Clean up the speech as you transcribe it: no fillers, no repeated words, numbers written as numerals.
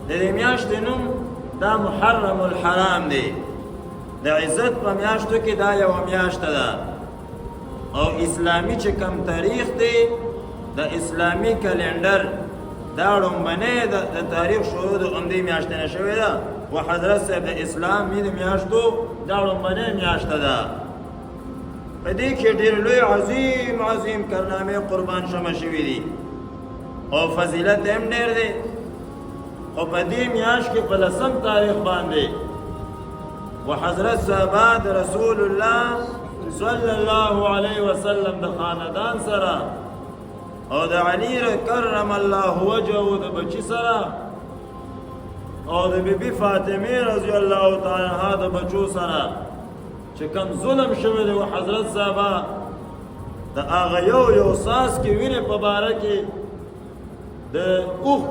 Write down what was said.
د دې میاشتې نوم دا محرم الحرام دی. د عزت په میاشتو کې دا یوه میاشته ده او اسلامي چې کم تاریخ دی د اسلامي کلندر دا لومبنی د تاریخ شروع د همدې میاشتې نه شوې ده و حضرت صاحب د اسلامي د میاشتو دا لومبنی میاشته ده. په دې کې ډېر لوی عظیم عظیم کارنامې قربان شمه شوي دي او فضیلت هم ډېر دی. خو په دې میاشت کې په 10 تاریخ باندې و حضرت صحابه د رسول الله صلی الله علیه وسلم د خاندان سره او د علی کرم الله وجهه د بچی سره او د بیبي فاطمه رضی الله تعالی عنها د بچو سره چې کوم ظلم شوی دی و حضرت صحابه د هغه یو ساس کې وینې په باره کې د اوښ